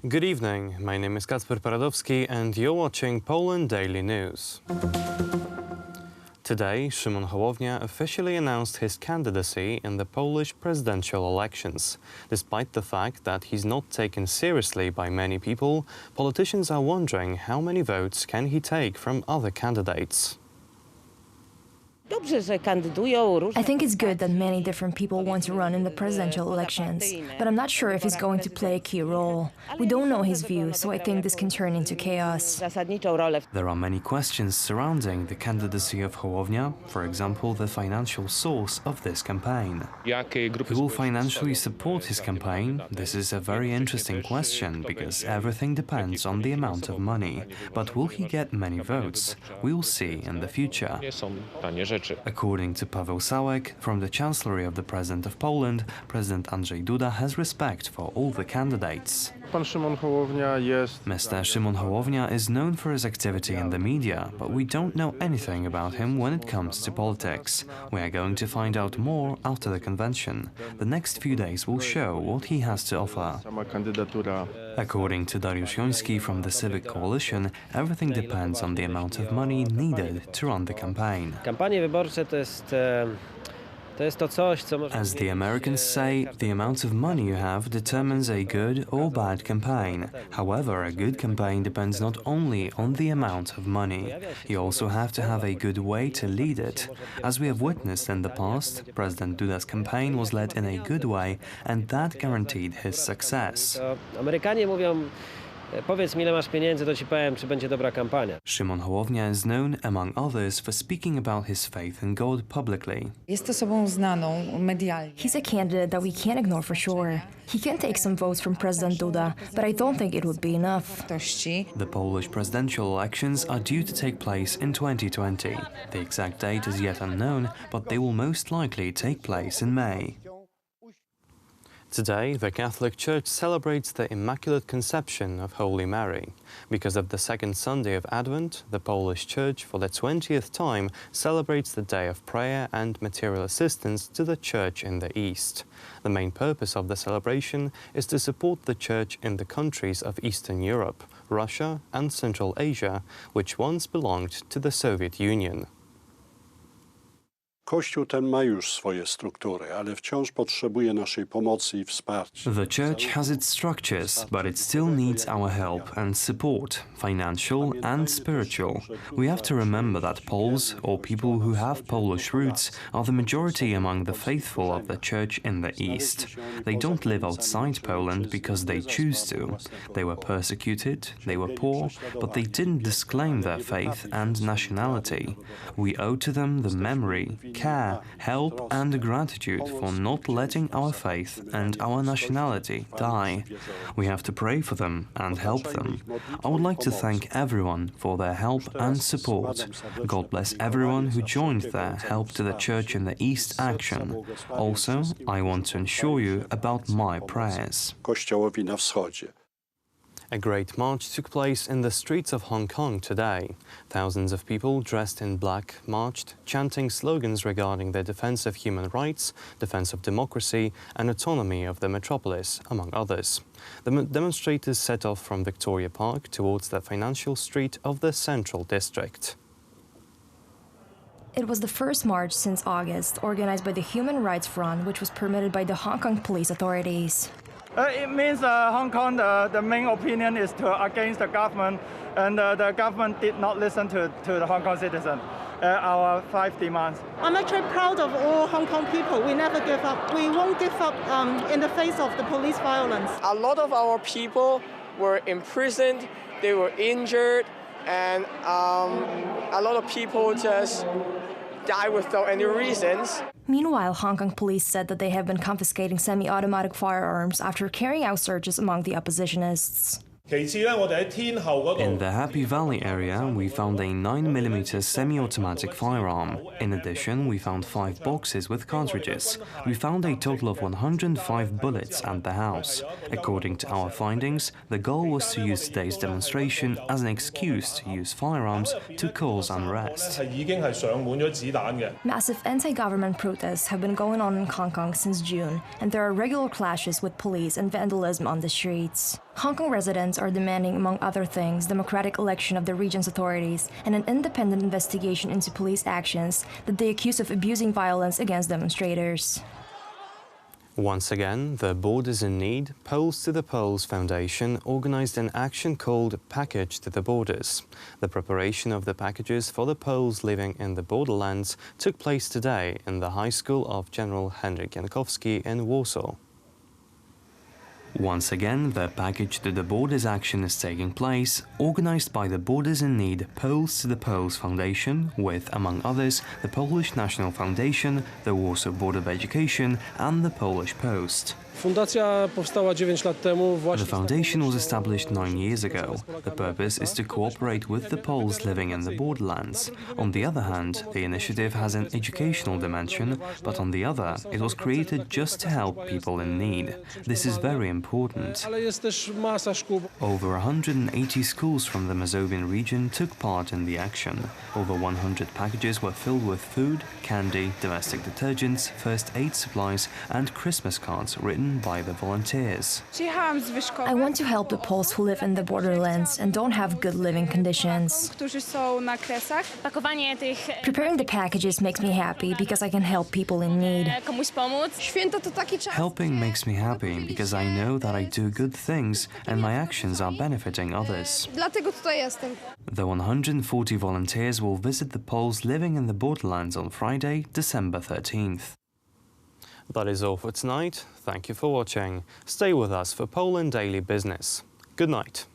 Good evening, my name is Kacper Paradowski and you're watching Poland Daily News. Today, Szymon Hołownia officially announced his candidacy in the Polish presidential elections. Despite the fact that he's not taken seriously by many people, politicians are wondering how many votes can he take from other candidates. I think it's good that many different people want to run in the presidential elections, but I'm not sure if he's going to play a key role. We don't know his views, so I think this can turn into chaos. There are many questions surrounding the candidacy of Hołownia, for example, the financial source of this campaign. Who will financially support his campaign? This is a very interesting question, because everything depends on the amount of money. But will he get many votes? We will see in the future. According to Paweł Sałek, from the Chancellery of the President of Poland, President Andrzej Duda has respect for all the candidates. Mr. Szymon Hołownia is known for his activity in the media, but we don't know anything about him when it comes to politics. We are going to find out more after the convention. The next few days will show what he has to offer. According to Dariusz Joński from the Civic Coalition, everything depends on the amount of money needed to run the campaign. As the Americans say, the amount of money you have determines a good or bad campaign. However, a good campaign depends not only on the amount of money. You also have to have a good way to lead it. As we have witnessed in the past, President Duda's campaign was led in a good way, and that guaranteed his success. Powiedz mi, ile masz pieniędzy, to ci powiem, czy będzie dobra kampania. Szymon Hołownia is known, among others, for speaking about his faith in God publicly. He's a candidate that we can't ignore for sure. He can take some votes from President Duda, but I don't think it would be enough. The Polish presidential elections are due to take place in 2020. The exact date is yet unknown, but they will most likely take place in May. Today, the Catholic Church celebrates the Immaculate Conception of Holy Mary. Because of the second Sunday of Advent, the Polish Church, for the 20th time, celebrates the Day of Prayer and Material Assistance to the Church in the East. The main purpose of the celebration is to support the Church in the countries of Eastern Europe, Russia and Central Asia, which once belonged to the Soviet Union. Kościół ten ma już swoje struktury, ale wciąż potrzebuje naszej pomocy i wsparcia. The Church has its structures, but it still needs our help and support, financial and spiritual. We have to remember that Poles, or people who have Polish roots, are the majority among the faithful of the Church in the East. They don't live outside Poland because they choose to. They were persecuted, they were poor, but they didn't disclaim their faith and nationality. We owe to them the memory, care, help and gratitude for not letting our faith and our nationality die. We have to pray for them and help them. I would like to thank everyone for their help and support. God bless everyone who joined their Help to the Church in the East action. Also, I want to assure you about my prayers. Kościołowi na wschodzie. A great march took place in the streets of Hong Kong today. Thousands of people dressed in black marched, chanting slogans regarding the defense of human rights, defense of democracy and autonomy of the metropolis, among others. The demonstrators set off from Victoria Park towards the financial street of the Central District. It was the first march since August, organized by the Human Rights Front, which was permitted by the Hong Kong police authorities. It means Hong Kong, the main opinion is against the government, and the government did not listen to the Hong Kong citizens. Our 5 demands. I'm actually proud of all Hong Kong people. We never give up. We won't give up in the face of the police violence. A lot of our people were imprisoned, they were injured, and a lot of people just die without any reasons. Meanwhile, Hong Kong police said that they have been confiscating semi-automatic firearms after carrying out searches among the oppositionists. In the Happy Valley area, we found a 9mm semi-automatic firearm. In addition, we found 5 boxes with cartridges. We found a total of 105 bullets at the house. According to our findings, the goal was to use today's demonstration as an excuse to use firearms to cause unrest. Massive anti-government protests have been going on in Hong Kong since June, and there are regular clashes with police and vandalism on the streets. Hong Kong residents are demanding, among other things, democratic election of the region's authorities and an independent investigation into police actions that they accuse of abusing violence against demonstrators. Once again, the Borders in Need, Poles to the Poles Foundation organised an action called Package to the Borders. The preparation of the packages for the Poles living in the borderlands took place today in the High School of General Henryk Jankowski in Warsaw. Once again, the Package to the Borders action is taking place, organised by the Borders in Need Poles to the Poles Foundation with, among others, the Polish National Foundation, the Warsaw Board of Education and the Polish Post. Fundacja powstała 9 lat temu The foundation was established 9 years ago. The purpose is to cooperate with the Poles living in the borderlands. On the other hand, the initiative has an educational dimension, but on the other, it was created just to help people in need. This is very important. Over 180 schools from the Mazovian region took part in the action. Over 100 packages were filled with food, candy, domestic detergents, first aid supplies and Christmas cards written by the volunteers. I want to help the Poles who live in the borderlands and don't have good living conditions. Preparing the packages makes me happy because I can help people in need. Helping makes me happy because I know that I do good things and my actions are benefiting others. The 140 volunteers will visit the Poles living in the borderlands on Friday, December 13th. That is all for tonight. Thank you for watching. Stay with us for Poland Daily Business. Good night.